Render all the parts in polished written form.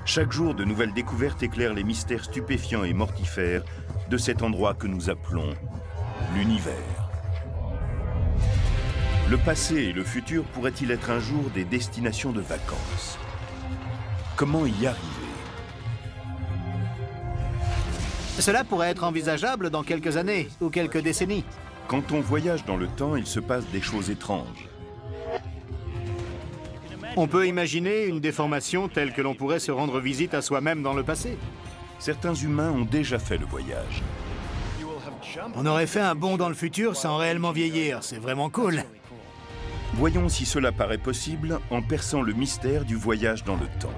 Chaque jour, de nouvelles découvertes éclairent les mystères stupéfiants et mortifères de cet endroit que nous appelons l'univers. Le passé et le futur pourraient-ils être un jour des destinations de vacances? Comment y arriver? Cela pourrait être envisageable dans quelques années ou quelques décennies. Quand on voyage dans le temps, il se passe des choses étranges. On peut imaginer une déformation telle que l'on pourrait se rendre visite à soi-même dans le passé. Certains humains ont déjà fait le voyage. On aurait fait un bond dans le futur sans réellement vieillir, c'est vraiment cool. Voyons si cela paraît possible en perçant le mystère du voyage dans le temps.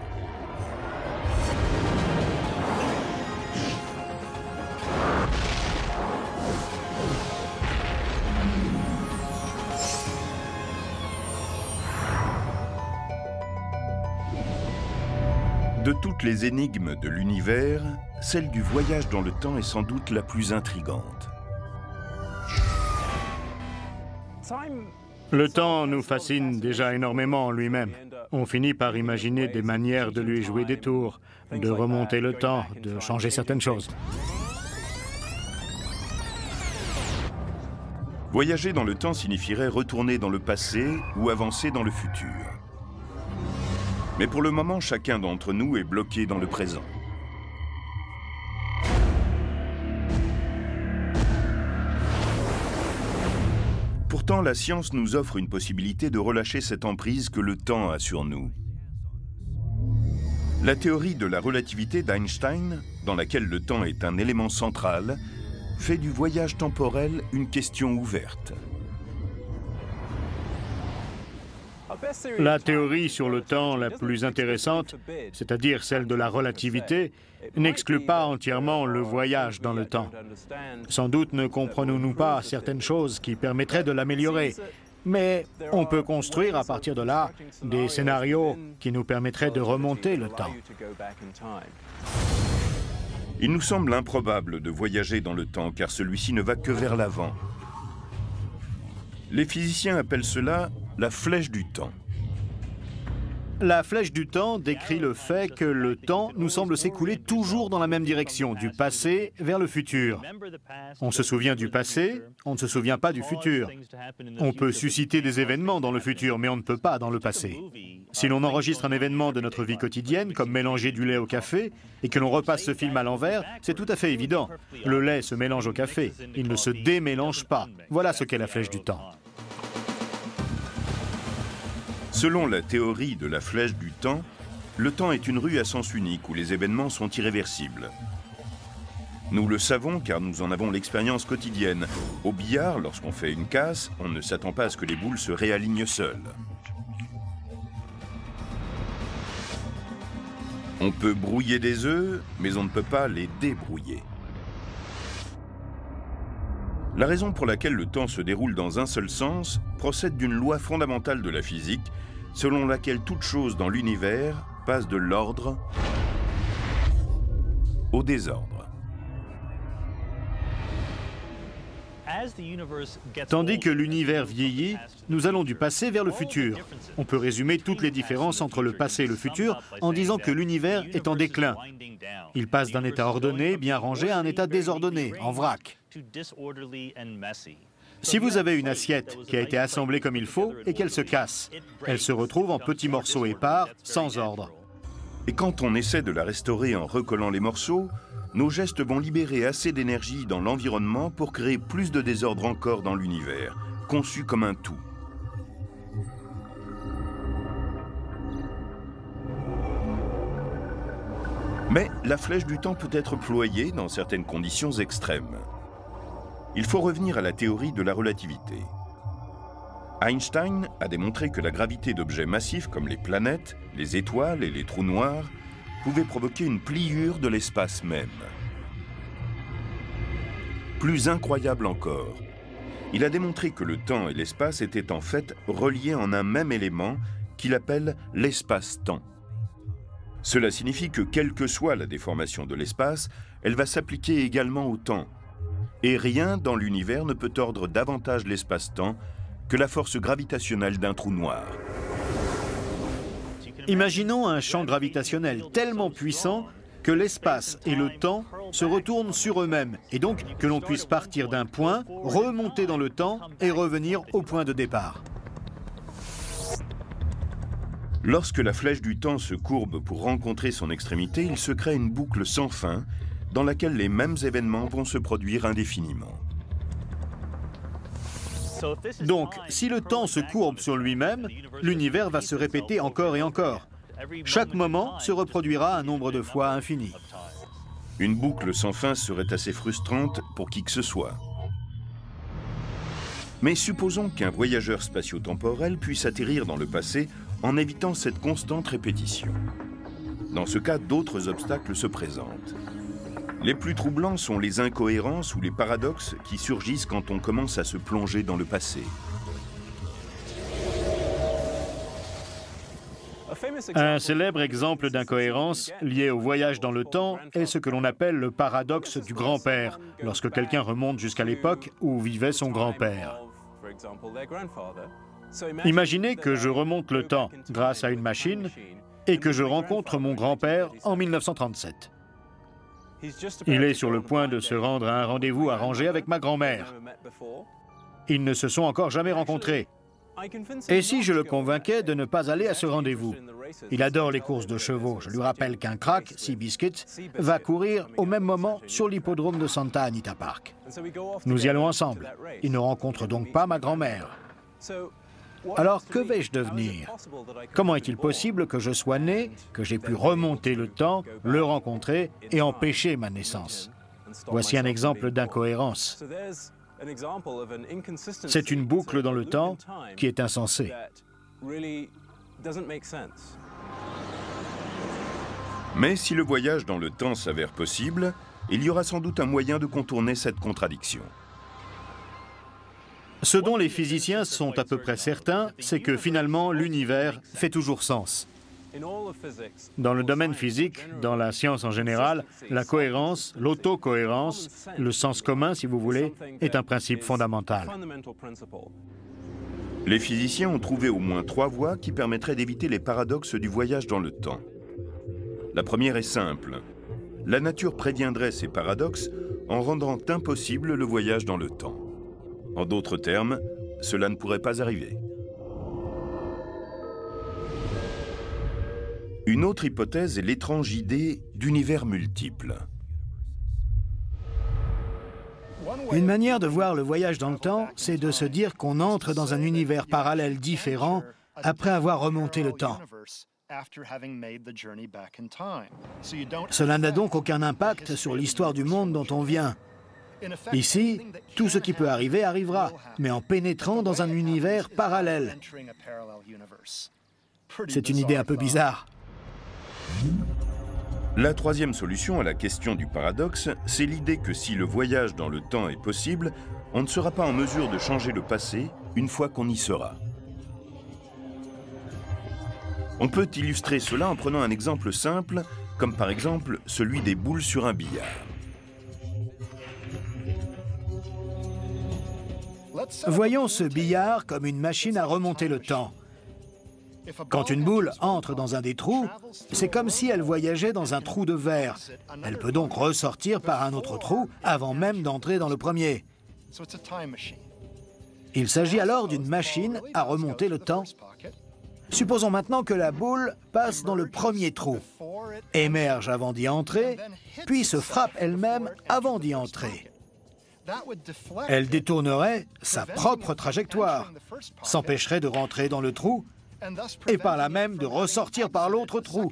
De toutes les énigmes de l'univers, celle du voyage dans le temps est sans doute la plus intrigante. Le temps nous fascine déjà énormément en lui-même. On finit par imaginer des manières de lui jouer des tours, de remonter le temps, de changer certaines choses. Voyager dans le temps signifierait retourner dans le passé ou avancer dans le futur. Mais pour le moment, chacun d'entre nous est bloqué dans le présent. Pourtant, la science nous offre une possibilité de relâcher cette emprise que le temps a sur nous. La théorie de la relativité d'Einstein, dans laquelle le temps est un élément central, fait du voyage temporel une question ouverte. La théorie sur le temps la plus intéressante, c'est-à-dire celle de la relativité, n'exclut pas entièrement le voyage dans le temps. Sans doute ne comprenons-nous pas certaines choses qui permettraient de l'améliorer, mais on peut construire à partir de là des scénarios qui nous permettraient de remonter le temps. Il nous semble improbable de voyager dans le temps car celui-ci ne va que vers l'avant. Les physiciens appellent cela la flèche du temps. La flèche du temps décrit le fait que le temps nous semble s'écouler toujours dans la même direction, du passé vers le futur. On se souvient du passé, on ne se souvient pas du futur. On peut susciter des événements dans le futur, mais on ne peut pas dans le passé. Si l'on enregistre un événement de notre vie quotidienne, comme mélanger du lait au café, et que l'on repasse ce film à l'envers, c'est tout à fait évident. Le lait se mélange au café, il ne se démélange pas. Voilà ce qu'est la flèche du temps. Selon la théorie de la flèche du temps, le temps est une rue à sens unique où les événements sont irréversibles. Nous le savons car nous en avons l'expérience quotidienne. Au billard, lorsqu'on fait une casse, on ne s'attend pas à ce que les boules se réalignent seules. On peut brouiller des œufs, mais on ne peut pas les débrouiller. La raison pour laquelle le temps se déroule dans un seul sens procède d'une loi fondamentale de la physique, selon laquelle toute chose dans l'univers passe de l'ordre au désordre. Tandis que l'univers vieillit, nous allons du passé vers le futur. On peut résumer toutes les différences entre le passé et le futur en disant que l'univers est en déclin. Il passe d'un état ordonné, bien rangé, à un état désordonné, en vrac. Si vous avez une assiette qui a été assemblée comme il faut et qu'elle se casse, elle se retrouve en petits morceaux épars, sans ordre. Et quand on essaie de la restaurer en recollant les morceaux, nos gestes vont libérer assez d'énergie dans l'environnement pour créer plus de désordre encore dans l'univers, conçu comme un tout. Mais la flèche du temps peut être ployée dans certaines conditions extrêmes. Il faut revenir à la théorie de la relativité. Einstein a démontré que la gravité d'objets massifs comme les planètes, les étoiles et les trous noirs pouvait provoquer une pliure de l'espace même. Plus incroyable encore, il a démontré que le temps et l'espace étaient en fait reliés en un même élément qu'il appelle l'espace-temps. Cela signifie que quelle que soit la déformation de l'espace, elle va s'appliquer également au temps. Et rien dans l'univers ne peut tordre davantage l'espace-temps que la force gravitationnelle d'un trou noir. Imaginons un champ gravitationnel tellement puissant que l'espace et le temps se retournent sur eux-mêmes, et donc que l'on puisse partir d'un point, remonter dans le temps et revenir au point de départ. Lorsque la flèche du temps se courbe pour rencontrer son extrémité, il se crée une boucle sans fin dans laquelle les mêmes événements vont se produire indéfiniment. Donc, si le temps se courbe sur lui-même, l'univers va se répéter encore et encore. Chaque moment se reproduira un nombre de fois infini. Une boucle sans fin serait assez frustrante pour qui que ce soit. Mais supposons qu'un voyageur spatio-temporel puisse atterrir dans le passé en évitant cette constante répétition. Dans ce cas, d'autres obstacles se présentent. Les plus troublants sont les incohérences ou les paradoxes qui surgissent quand on commence à se plonger dans le passé. Un célèbre exemple d'incohérence lié au voyage dans le temps est ce que l'on appelle le paradoxe du grand-père, lorsque quelqu'un remonte jusqu'à l'époque où vivait son grand-père. Imaginez que je remonte le temps grâce à une machine et que je rencontre mon grand-père en 1937. Il est sur le point de se rendre à un rendez-vous arrangé avec ma grand-mère. Ils ne se sont encore jamais rencontrés. Et si je le convainquais de ne pas aller à ce rendez-vous? Il adore les courses de chevaux. Je lui rappelle qu'un crack, Seabiscuit, va courir au même moment sur l'hippodrome de Santa Anita Park. Nous y allons ensemble. Il ne rencontre donc pas ma grand-mère. Alors, que vais-je devenir? Comment est-il possible que je sois né, que j'ai pu remonter le temps, le rencontrer et empêcher ma naissance? Voici un exemple d'incohérence. C'est une boucle dans le temps qui est insensée. Mais si le voyage dans le temps s'avère possible, il y aura sans doute un moyen de contourner cette contradiction. Ce dont les physiciens sont à peu près certains, c'est que finalement l'univers fait toujours sens. Dans le domaine physique, dans la science en général, la cohérence, l'autocohérence, le sens commun, si vous voulez, est un principe fondamental. Les physiciens ont trouvé au moins 3 voies qui permettraient d'éviter les paradoxes du voyage dans le temps. La première est simple. La nature préviendrait ces paradoxes en rendant impossible le voyage dans le temps. En d'autres termes, cela ne pourrait pas arriver. Une autre hypothèse est l'étrange idée d'univers multiples. Une manière de voir le voyage dans le temps, c'est de se dire qu'on entre dans un univers parallèle différent après avoir remonté le temps. Cela n'a donc aucun impact sur l'histoire du monde dont on vient. Ici, tout ce qui peut arriver arrivera, mais en pénétrant dans un univers parallèle. C'est une idée un peu bizarre. La troisième solution à la question du paradoxe, c'est l'idée que si le voyage dans le temps est possible, on ne sera pas en mesure de changer le passé une fois qu'on y sera. On peut illustrer cela en prenant un exemple simple, comme par exemple celui des boules sur un billard. Voyons ce billard comme une machine à remonter le temps. Quand une boule entre dans un des trous, c'est comme si elle voyageait dans un trou de verre. Elle peut donc ressortir par un autre trou avant même d'entrer dans le premier. Il s'agit alors d'une machine à remonter le temps. Supposons maintenant que la boule passe dans le premier trou, émerge avant d'y entrer, puis se frappe elle-même avant d'y entrer. Elle détournerait sa propre trajectoire, s'empêcherait de rentrer dans le trou et par là même de ressortir par l'autre trou.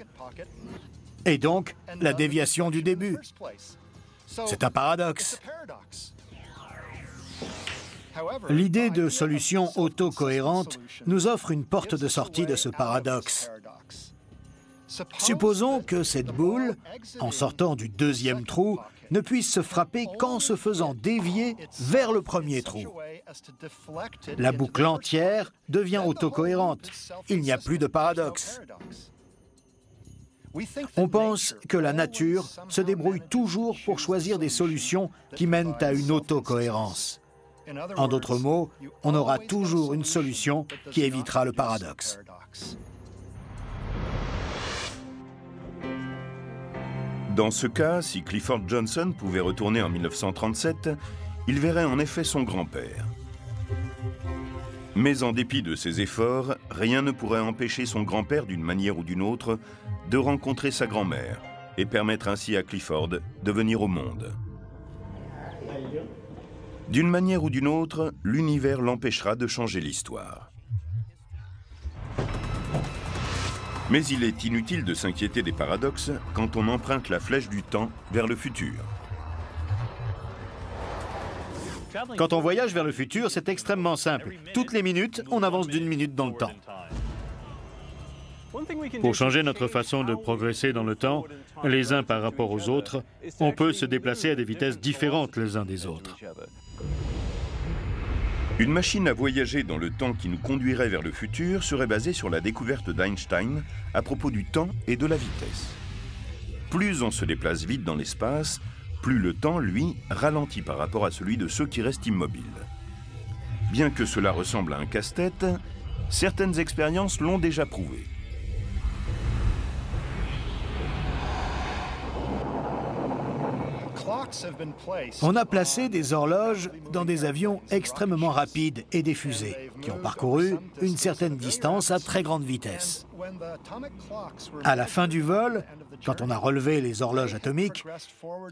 Et donc, la déviation du début. C'est un paradoxe. L'idée de solution autocohérente nous offre une porte de sortie de ce paradoxe. Supposons que cette boule, en sortant du deuxième trou, ne puisse se frapper qu'en se faisant dévier vers le premier trou. La boucle entière devient autocohérente. Il n'y a plus de paradoxe. On pense que la nature se débrouille toujours pour choisir des solutions qui mènent à une autocohérence. En d'autres mots, on aura toujours une solution qui évitera le paradoxe. Dans ce cas, si Clifford Johnson pouvait retourner en 1937, il verrait en effet son grand-père. Mais en dépit de ses efforts, rien ne pourrait empêcher son grand-père, d'une manière ou d'une autre, de rencontrer sa grand-mère et permettre ainsi à Clifford de venir au monde. D'une manière ou d'une autre, l'univers l'empêchera de changer l'histoire. Mais il est inutile de s'inquiéter des paradoxes quand on emprunte la flèche du temps vers le futur. Quand on voyage vers le futur, c'est extrêmement simple. Toutes les minutes, on avance d'une minute dans le temps. Pour changer notre façon de progresser dans le temps, les uns par rapport aux autres, on peut se déplacer à des vitesses différentes les uns des autres. Une machine à voyager dans le temps qui nous conduirait vers le futur serait basée sur la découverte d'Einstein à propos du temps et de la vitesse. Plus on se déplace vite dans l'espace, plus le temps, lui, ralentit par rapport à celui de ceux qui restent immobiles. Bien que cela ressemble à un casse-tête, certaines expériences l'ont déjà prouvé. On a placé des horloges dans des avions extrêmement rapides et des fusées qui ont parcouru une certaine distance à très grande vitesse. À la fin du vol, quand on a relevé les horloges atomiques,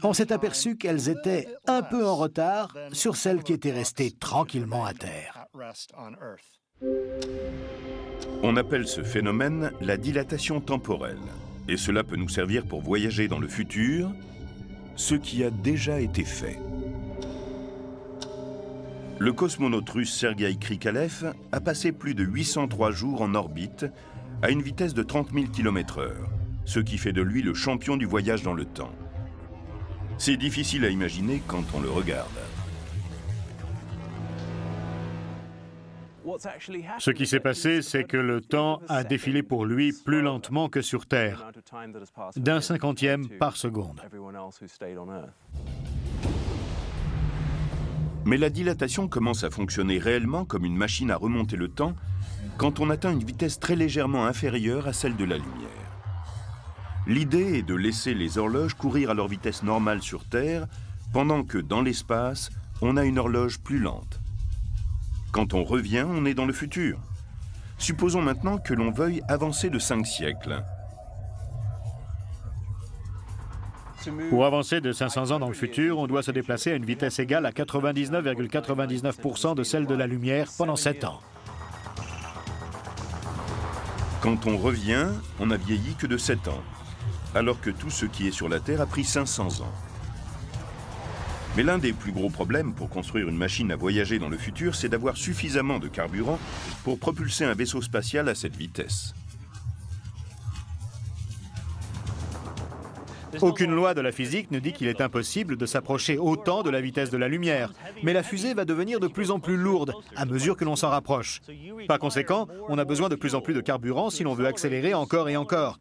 on s'est aperçu qu'elles étaient un peu en retard sur celles qui étaient restées tranquillement à terre. On appelle ce phénomène la dilatation temporelle, et cela peut nous servir pour voyager dans le futur, ce qui a déjà été fait. Le cosmonaute russe Sergueï Krikalev a passé plus de 803 jours en orbite à une vitesse de 30 000 km/h, ce qui fait de lui le champion du voyage dans le temps. C'est difficile à imaginer quand on le regarde. Ce qui s'est passé, c'est que le temps a défilé pour lui plus lentement que sur Terre, d'un 50e par seconde. Mais la dilatation commence à fonctionner réellement comme une machine à remonter le temps quand on atteint une vitesse très légèrement inférieure à celle de la lumière. L'idée est de laisser les horloges courir à leur vitesse normale sur Terre, pendant que dans l'espace, on a une horloge plus lente. Quand on revient, on est dans le futur. Supposons maintenant que l'on veuille avancer de 5 siècles. Pour avancer de 500 ans dans le futur, on doit se déplacer à une vitesse égale à 99,99% de celle de la lumière pendant 7 ans. Quand on revient, on n'a vieilli que de 7 ans, alors que tout ce qui est sur la Terre a pris 500 ans. Mais l'un des plus gros problèmes pour construire une machine à voyager dans le futur, c'est d'avoir suffisamment de carburant pour propulser un vaisseau spatial à cette vitesse. Aucune loi de la physique ne dit qu'il est impossible de s'approcher autant de la vitesse de la lumière. Mais la fusée va devenir de plus en plus lourde à mesure que l'on s'en rapproche. Par conséquent, on a besoin de plus en plus de carburant si l'on veut accélérer encore et encore.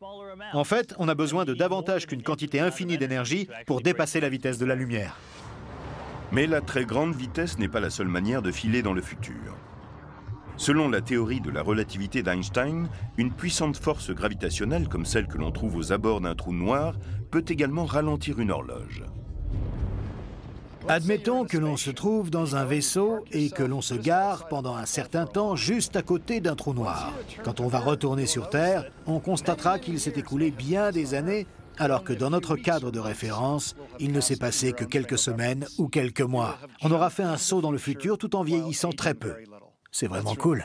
En fait, on a besoin de davantage qu'une quantité infinie d'énergie pour dépasser la vitesse de la lumière. Mais la très grande vitesse n'est pas la seule manière de filer dans le futur. Selon la théorie de la relativité d'Einstein, une puissante force gravitationnelle, comme celle que l'on trouve aux abords d'un trou noir, peut également ralentir une horloge. Admettons que l'on se trouve dans un vaisseau et que l'on se gare pendant un certain temps juste à côté d'un trou noir. Quand on va retourner sur Terre, on constatera qu'il s'est écoulé bien des années, alors que dans notre cadre de référence, il ne s'est passé que quelques semaines ou quelques mois. On aura fait un saut dans le futur tout en vieillissant très peu. C'est vraiment cool.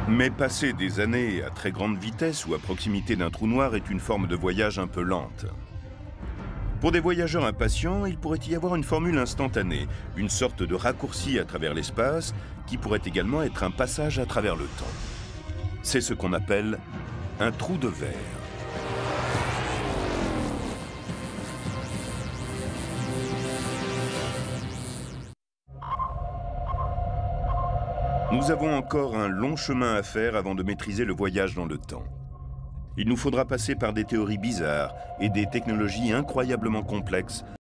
Mais passer des années à très grande vitesse ou à proximité d'un trou noir est une forme de voyage un peu lente. Pour des voyageurs impatients, il pourrait y avoir une formule instantanée, une sorte de raccourci à travers l'espace, qui pourrait également être un passage à travers le temps. C'est ce qu'on appelle un trou de verre. Nous avons encore un long chemin à faire avant de maîtriser le voyage dans le temps. Il nous faudra passer par des théories bizarres et des technologies incroyablement complexes